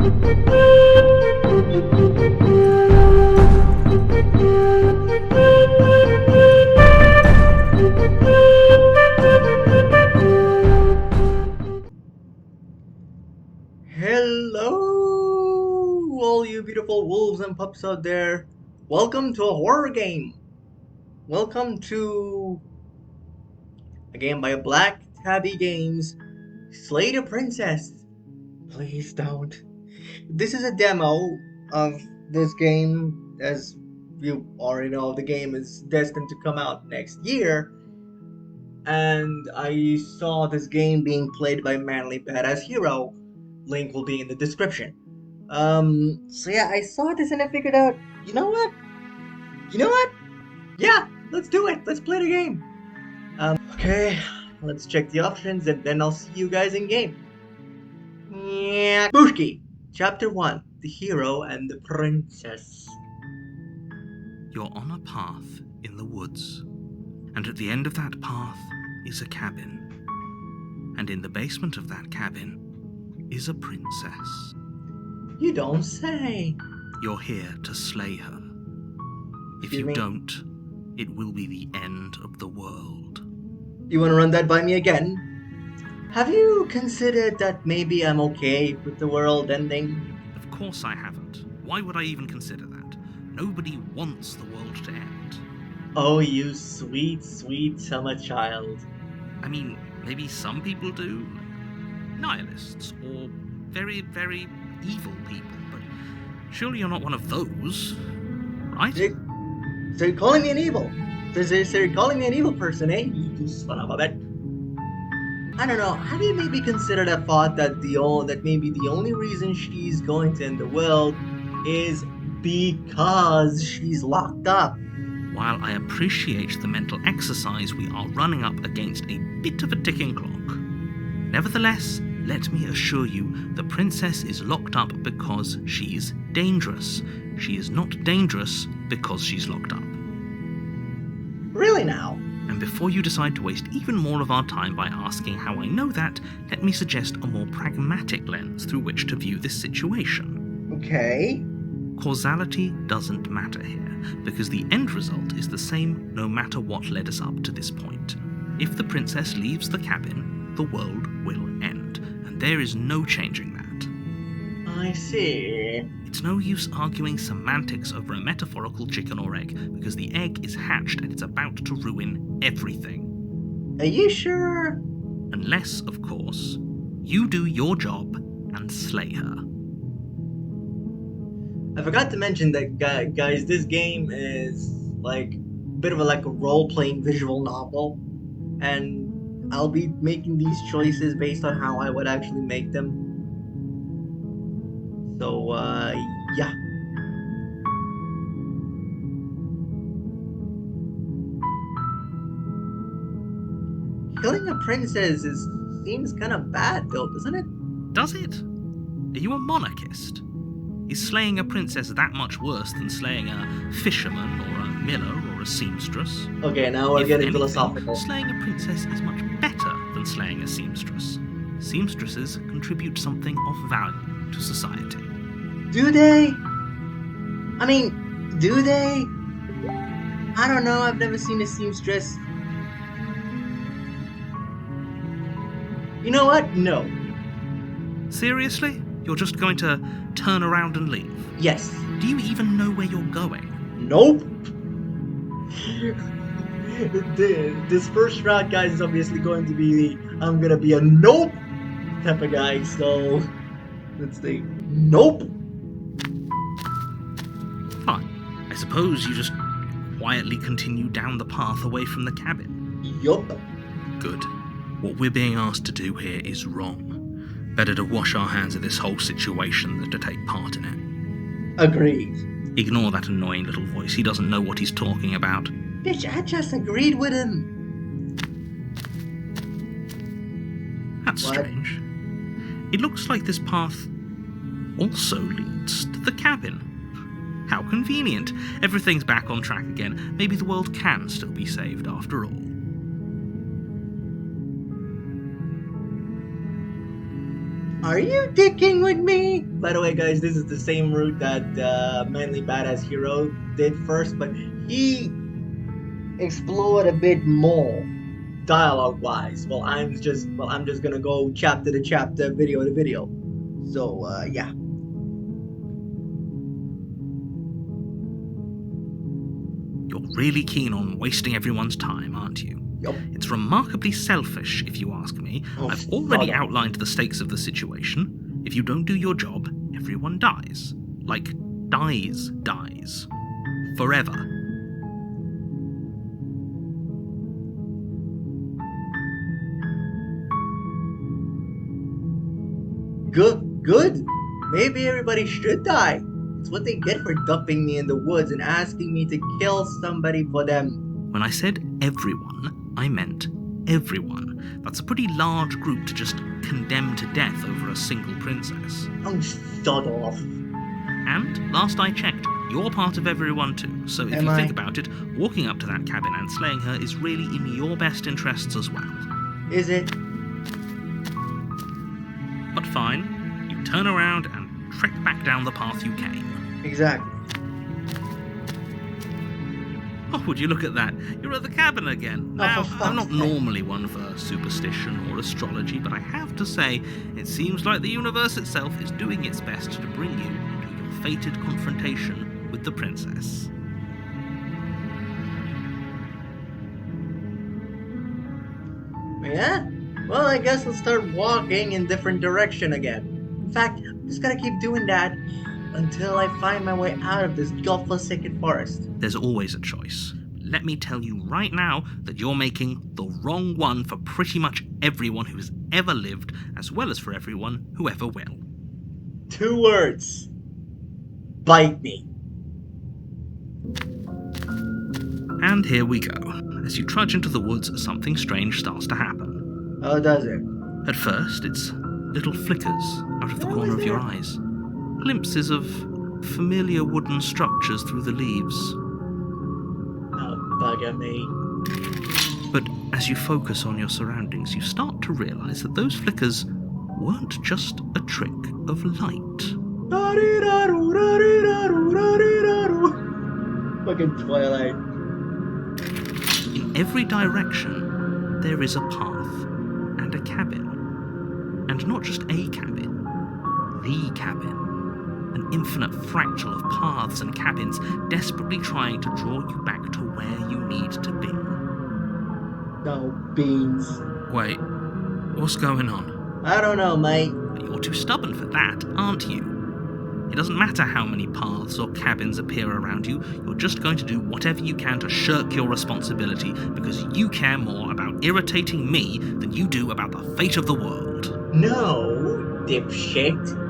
Hello, all you beautiful wolves and pups out there. Welcome to a horror game. Welcome to a game by Black Tabby Games. Slay the Princess. Please don't. This is a demo of this game. As you already know, the game is destined to come out next year. And I saw this game being played by Manly Badass Hero. Link will be in the description. So yeah, I saw this and I figured out, you know what? You know what? Yeah, let's do it. Let's play the game. Okay, let's check the options and then I'll see you guys in game. Yeah. Bushki, Chapter 1, The Hero and the Princess. You're on a path in the woods, and at the end of that path is a cabin. And in the basement of that cabin is a princess. You don't say. You're here to slay her. If Excuse you me? don't, it will be the end of the world. You wanna run that by me again? Have you considered that maybe I'm okay with the world ending? Of course I haven't. Why would I even consider that? Nobody wants the world to end. Oh, you sweet, sweet summer child. I mean, maybe some people do. Nihilists, or very, very evil people, but surely you're not one of those, right? So you're calling me an evil? So you're calling me an evil person, eh? You son of a bitch. I don't know. Have you maybe considered a thought that maybe the only reason she's going to end the world is because she's locked up? While I appreciate the mental exercise, we are running up against a bit of a ticking clock. Nevertheless, let me assure you, the princess is locked up because she's dangerous. She is not dangerous because she's locked up. Really now? And before you decide to waste even more of our time by asking how I know that, let me suggest a more pragmatic lens through which to view this situation. Okay. Causality doesn't matter here, because the end result is the same no matter what led us up to this point. If the princess leaves the cabin, the world will end, and there is no changing that. I see. It's no use arguing semantics over a metaphorical chicken or egg, because the egg is hatched and it's about to ruin everything. Are you sure? Unless, of course, you do your job and slay her. I forgot to mention that, guys, this game is like a bit of a role-playing visual novel, and I'll be making these choices based on how I would actually make them. So, yeah. Killing a princess seems kind of bad, though, doesn't it? Does it? Are you a monarchist? Is slaying a princess that much worse than slaying a fisherman or a miller or a seamstress? Okay, now we're If getting anything, philosophical. Slaying a princess is much better than slaying a seamstress. Seamstresses contribute something of value to society. Do they? I mean, do they? I don't know, I've never seen a seamstress. You know what? No. Seriously? You're just going to turn around and leave? Yes. Do you even know where you're going? Nope. This first round, guys, is obviously going to be I'm gonna be a nope type of guy, so let's see. Nope. Fine. I suppose you just quietly continue down the path away from the cabin. Yup. Good. What we're being asked to do here is wrong. Better to wash our hands of this whole situation than to take part in it. Agreed. Ignore that annoying little voice. He doesn't know what he's talking about. Bitch, I just agreed with him. That's What? strange. It looks like this path also leads to the cabin. How convenient. Everything's back on track again. Maybe the world can still be saved after all. Are you dicking with me? By the way, guys, this is the same route that Manly Badass Hero did first, but he explored a bit more dialogue-wise. I'm just gonna go chapter to chapter, video to video. So yeah. You're really keen on wasting everyone's time, aren't you? Yup. It's remarkably selfish, if you ask me. Oh, I've already shut up. outlined the stakes of the situation. If you don't do your job, everyone dies. Like, dies. Forever. Good. Maybe everybody should die. It's what they get for dumping me in the woods and asking me to kill somebody for them. When I said everyone, I meant everyone. That's a pretty large group to just condemn to death over a single princess. Oh, shut off. And, last I checked, you're part of everyone too, so if Am you I? think about it, walking up to that cabin and slaying her is really in your best interests as well. Is it? But fine, you turn around and trek back down the path you came. Exactly. Oh, would you look at that? You're at the cabin again. Oh, Now, for fuck's I'm not sake. normally one for superstition or astrology, but I have to say, it seems like the universe itself is doing its best to bring you into your fated confrontation with the princess. Yeah? Well, I guess I'll start walking in different direction again. In fact, I'm just gonna keep doing that until I find my way out of this godforsaken forest. There's always a choice. Let me tell you right now that you're making the wrong one for pretty much everyone who has ever lived, as well as for everyone who ever will. 2 words. Bite me. And here we go. As you trudge into the woods, something strange starts to happen. Oh, does it? At first, it's little flickers out of the Oh, corner is of your there? eyes. Glimpses of familiar wooden structures through the leaves. Oh, bugger me. But as you focus on your surroundings, you start to realize that those flickers weren't just a trick of light. Fucking Twilight. In every direction, there is a path and a cabin. And not just a cabin, the cabin. An infinite fractal of paths and cabins desperately trying to draw you back to where you need to be. No, beans. Wait, what's going on? I don't know, mate. But you're too stubborn for that, aren't you? It doesn't matter how many paths or cabins appear around you, you're just going to do whatever you can to shirk your responsibility because you care more about irritating me than you do about the fate of the world. No, dipshit.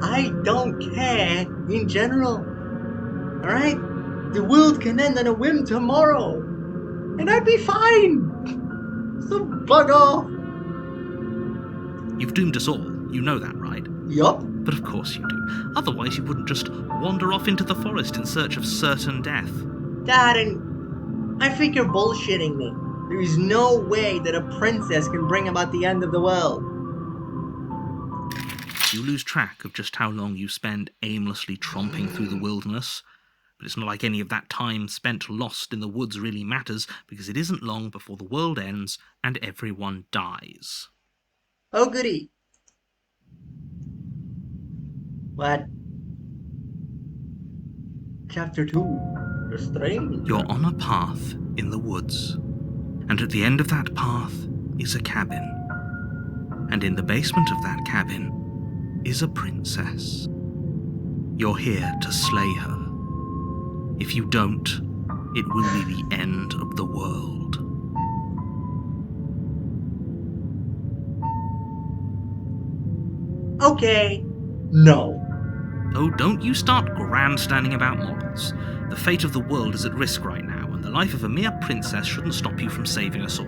I don't care in general. Alright? The world can end on a whim tomorrow. And I'd be fine. So bug off. You've doomed us all, you know that, right? Yup. But of course you do. Otherwise you wouldn't just wander off into the forest in search of certain death. Dad, and I think you're bullshitting me. There is no way that a princess can bring about the end of the world. You lose track of just how long you spend aimlessly tromping through the wilderness. But it's not like any of that time spent lost in the woods really matters, because it isn't long before the world ends and everyone dies. Oh, goody. What? Chapter 2. The Strange. You're on a path in the woods, and at the end of that path is a cabin. And in the basement of that cabin is a princess. You're here to slay her. If you don't, it will be the end of the world. Okay. No. Oh, don't you start grandstanding about morals. The fate of the world is at risk right now, and the life of a mere princess shouldn't stop you from saving us all.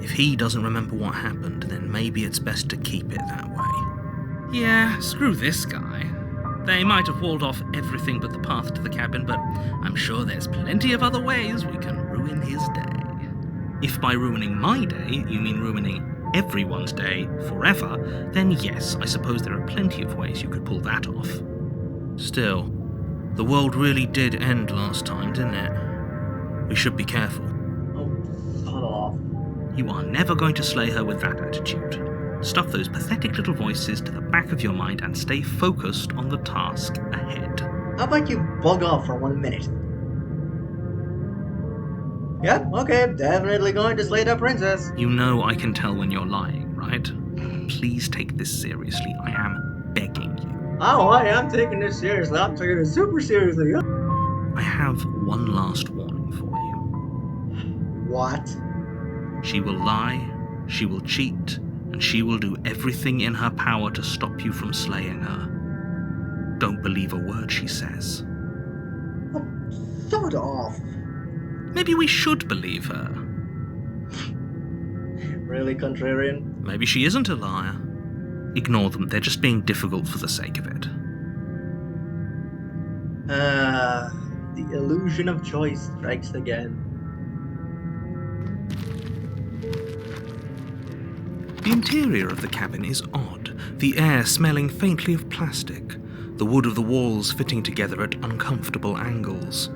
If he doesn't remember what happened, then maybe it's best to keep it that way. Yeah, screw this guy. They might have walled off everything but the path to the cabin, but I'm sure there's plenty of other ways we can ruin his day. If by ruining my day you mean ruining everyone's day forever, then yes, I suppose there are plenty of ways you could pull that off. Still, the world really did end last time, didn't it? We should be careful. Oh, shut off. You are never going to slay her with that attitude. Stuff those pathetic little voices to the back of your mind and stay focused on the task ahead. How about you bug off for 1 minute? Yep, okay, definitely going to slay that princess. You know I can tell when you're lying, right? Please take this seriously. I am begging you. Oh, I am taking this seriously. I'm taking it super seriously. I have one last warning for you. What? She will lie, she will cheat, and she will do everything in her power to stop you from slaying her. Don't believe a word she says. Oh, shut off. Maybe we should believe her. Really, contrarian? Maybe she isn't a liar. Ignore them, they're just being difficult for the sake of it. The illusion of choice strikes again. The interior of the cabin is odd, the air smelling faintly of plastic, the wood of the walls fitting together at uncomfortable angles.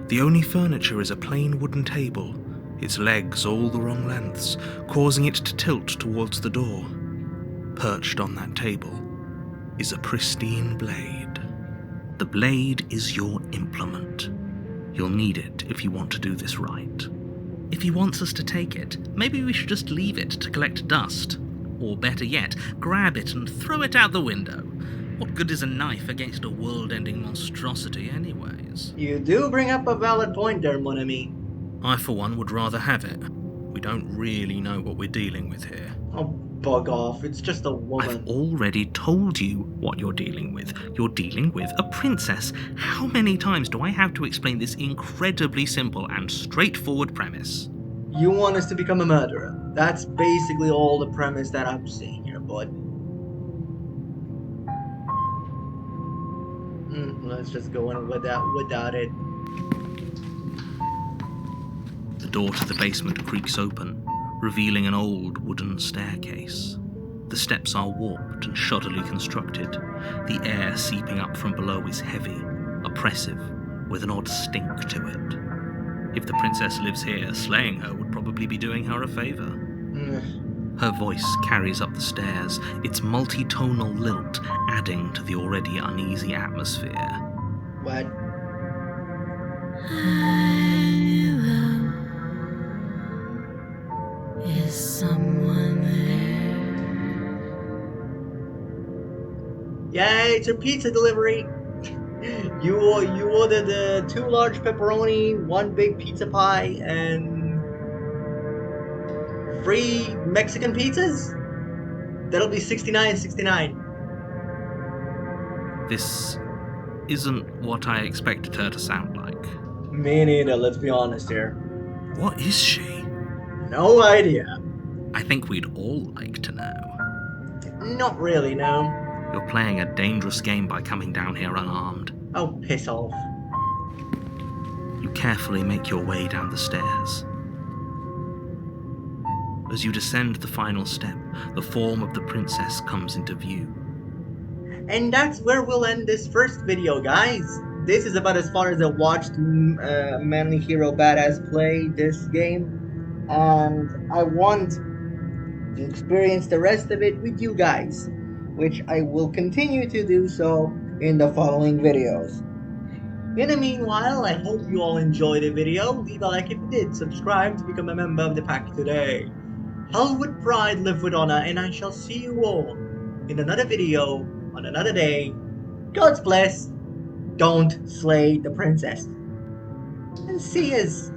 The only furniture is a plain wooden table, its legs all the wrong lengths, causing it to tilt towards the door. Perched on that table is a pristine blade. The blade is your implement. You'll need it if you want to do this right. If he wants us to take it, maybe we should just leave it to collect dust. Or better yet, grab it and throw it out the window. What good is a knife against a world-ending monstrosity anyways? You do bring up a valid point there, mon ami. I, for one, would rather have it. We don't really know what we're dealing with here. Oh, bug off. It's just a woman. I've already told you what you're dealing with. You're dealing with a princess. How many times do I have to explain this incredibly simple and straightforward premise? You want us to become a murderer. That's basically all the premise that I'm seeing here, bud. Let's just go in without it. The door to the basement creaks open, revealing an old wooden staircase. The steps are warped and shoddily constructed. The air seeping up from below is heavy, oppressive, with an odd stink to it. If the princess lives here, slaying her would probably be doing her a favor. Her voice carries up the stairs, its multi-tonal lilt adding to the already uneasy atmosphere. What? Is someone there? Yay, it's your pizza delivery. You ordered 2 large pepperoni, 1 big pizza pie, and 3 Mexican pizzas? That'll be $69.69. This isn't what I expected her to sound like. Me neither, let's be honest here. What is she? No idea. I think we'd all like to know. Not really, no. You're playing a dangerous game by coming down here unarmed. Oh, piss off. You carefully make your way down the stairs. As you descend the final step, the form of the princess comes into view. And that's where we'll end this first video, guys. This is about as far as I watched Manly Hero Badass play this game. And I want to experience the rest of it with you guys, which I will continue to do so in the following videos. In the meanwhile, I hope you all enjoyed the video. Leave a like if you did. Subscribe to become a member of the pack today. Hull with pride, live with honor, and I shall see you all in another video on another day. God's bless. Don't slay the princess. And see yous.